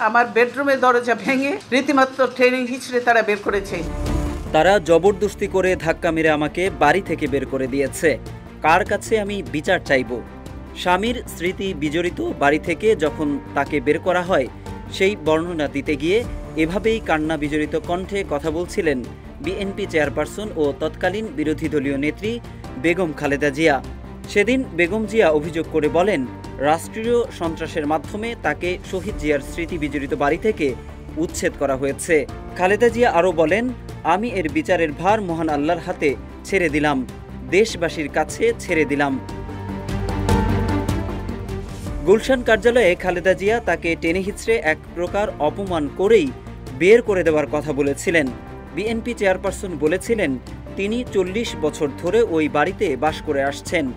আমার বেডরুমের দরজা ভেঙে রীতিমাত্র ট্রেনিং হিচড়ে তারা বের করেছে। তারা জবরদস্তি করে ধাক্কা মেরে আমাকে বাড়ি থেকে বের করে দিয়েছে। কার কাছে আমি বিচার চাইব? স্বামীর স্মৃতি বিজড়িত বাড়ি থেকে যখন তাকে বের করা হয় সেই বর্ণনা দিতে গিয়ে এভাবেই কান্না বিজড়িত কণ্ঠে কথা বলছিলেন বিএনপি চেয়ারপারসন ও তৎকালীন বিরোধী দলীয় নেত্রী বেগম খালেদা জিয়া। সেদিন বেগম জিয়া অভিযোগ করে বলেন, রাষ্ট্রীয় সন্ত্রাসের মাধ্যমে তাকে শহীদ জিয়ার স্মৃতি বিজড়িত বাড়ি থেকে উচ্ছেদ করা হয়েছে। খালেদা জিয়া আরও বলেন, আমি এর বিচারের ভার মহান আল্লাহর হাতে ছেড়ে দিলাম, দেশবাসীর কাছে ছেড়ে দিলাম। গুলশান কার্যালয়ে খালেদা জিয়া তাকে টেনে হিচড়ে এক প্রকার অপমান করেই বের করে দেওয়ার কথা বলেছিলেন। বিএনপি চেয়ারপারসন বলেছিলেন, তিনি 40 বছর ধরে ওই বাড়িতে বাস করে আসছেন।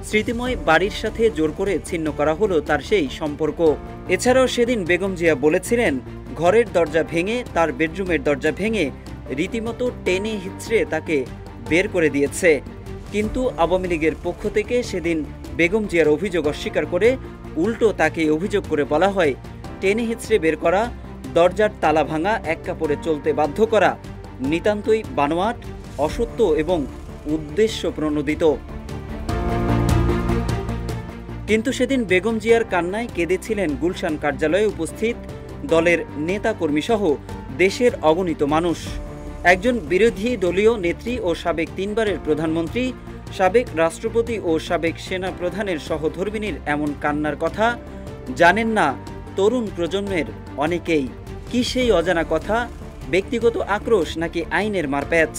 স্মৃতিময় বাড়ির সাথে জোর করে ছিন্ন করা হলো তার সেই সম্পর্ক। এছাড়াও সেদিন বেগম জিয়া বলেছিলেন, ঘরের দরজা ভেঙে, তার বেডরুমের দরজা ভেঙে রীতিমতো টেনে হিচড়ে তাকে বের করে দিয়েছে। কিন্তু আওয়ামী লীগের পক্ষ থেকে সেদিন বেগম জিয়ার অভিযোগ অস্বীকার করে উল্টো তাকে অভিযোগ করে বলা হয়, টেনে হিচড়ে বের করা, দরজার তালা ভাঙা, এক কাপড়ে চলতে বাধ্য করা নিতান্তই বানোয়াট, অসত্য এবং উদ্দেশ্য প্রণোদিত। কিন্তু সেদিন বেগম জিয়ার কান্নায় কেঁদেছিলেন গুলশান কার্যালয়ে উপস্থিত দলের নেতাকর্মী সহ দেশের অগণিত মানুষ। একজন বিরোধী দলীয় নেত্রী ও সাবেক 3 বারের প্রধানমন্ত্রী, সাবেক রাষ্ট্রপতি ও সাবেক সেনা প্রধানের সহধর্মিণীর এমন কান্নার কথা জানেন না তরুণ প্রজন্মের অনেকেই। কি সেই অজানা কথা? ব্যক্তিগত আক্রোশ নাকি আইনের মারপ্যাচ?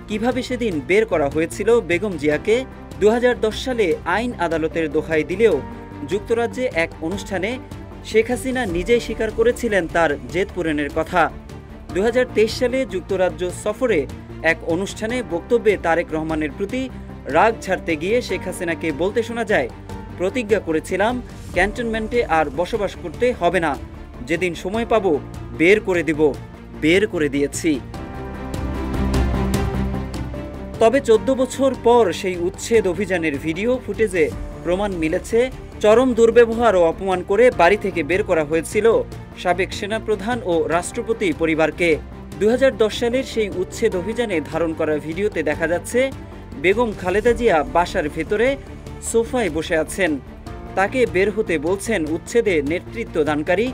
কিভাবে সেদিন বের করা হয়েছিল বেগম জিয়াকে? 2010 সালে আইন আদালতের দোহাই দিলেও যুক্তরাজ্যে এক অনুষ্ঠানে শেখ হাসিনা নিজেই স্বীকার করেছিলেন তার জেদ পূরণের কথা। 2023 সালে যুক্তরাজ্য সফরে এক অনুষ্ঠানে বক্তব্যে তারেক রহমানের প্রতি রাগ ছাড়তে গিয়ে শেখ হাসিনাকে বলতে শোনা যায়, প্রতিজ্ঞা করেছিলাম ক্যান্টনমেন্টে আর বসবাস করতে হবে না, যেদিন সময় পাবো বের করে দিব, বের করে দিয়েছি। তবে 14 বছর পর সেই উচ্ছেদ অভিযানের ভিডিও ফুটেজে প্রমাণ মিলেছে চরম দুর্ব্যবহার ও অপমান করে বাড়ি থেকে বের করা হয়েছিল সাবেক সেনাপ্রধান ও রাষ্ট্রপতি পরিবারকে। 2010 সালের সেই উচ্ছেদ অভিযানে ধারণ করা ভিডিওতে দেখা যাচ্ছে বেগম খালেদা জিয়া বাসার ভেতরে সোফায় বসে আছেন। তাকে বের হতে বলছেন উচ্ছেদে নেতৃত্ব দানকারী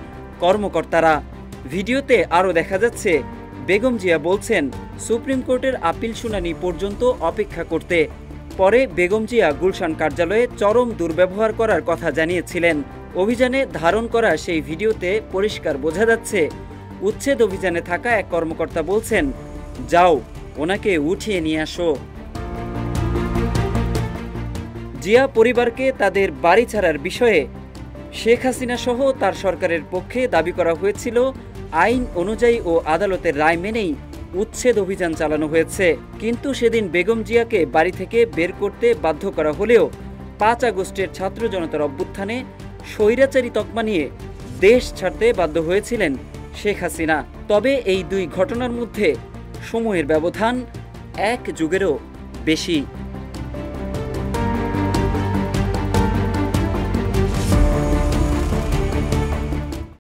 কর্মকর্তারা। ভিডিওতে আরও দেখা যাচ্ছে বেগম জিয়া বলছেন সুপ্রিম কোর্টের আপিল শুনানি পর্যন্ত অপেক্ষা করতে। পরে বেগম জিয়া গুলশান কার্যালয়ে চরম দুর্ব্যবহার করার কথা জানিয়েছিলেন। অভিযানে ধারণ করা সেই ভিডিওতে পরিষ্কার বোঝা যাচ্ছে উচ্ছেদ অভিযানে থাকা এক কর্মকর্তা বলছেন, যাও ওনাকে উঠিয়ে নিয়ে আসো। জিয়া পরিবারকে তাদের বাড়ি ছাড়ার বিষয়ে শেখ হাসিনা সহ তার সরকারের পক্ষে দাবি করা হয়েছিল আইন অনুযায়ী ও আদালতের রায় মেনেই উচ্ছেদ অভিযান চালানো হয়েছে। কিন্তু সেদিন বেগম জিয়াকে বাড়ি থেকে বের করতে বাধ্য করা হলেও 5 আগস্টের ছাত্র জনতার অভ্যুত্থানে স্বৈরাচারী তকমা নিয়ে দেশ ছাড়তে বাধ্য হয়েছিলেন শেখ হাসিনা। তবে এই দুই ঘটনার মধ্যে সময়ের ব্যবধান 1 যুগেরও বেশি।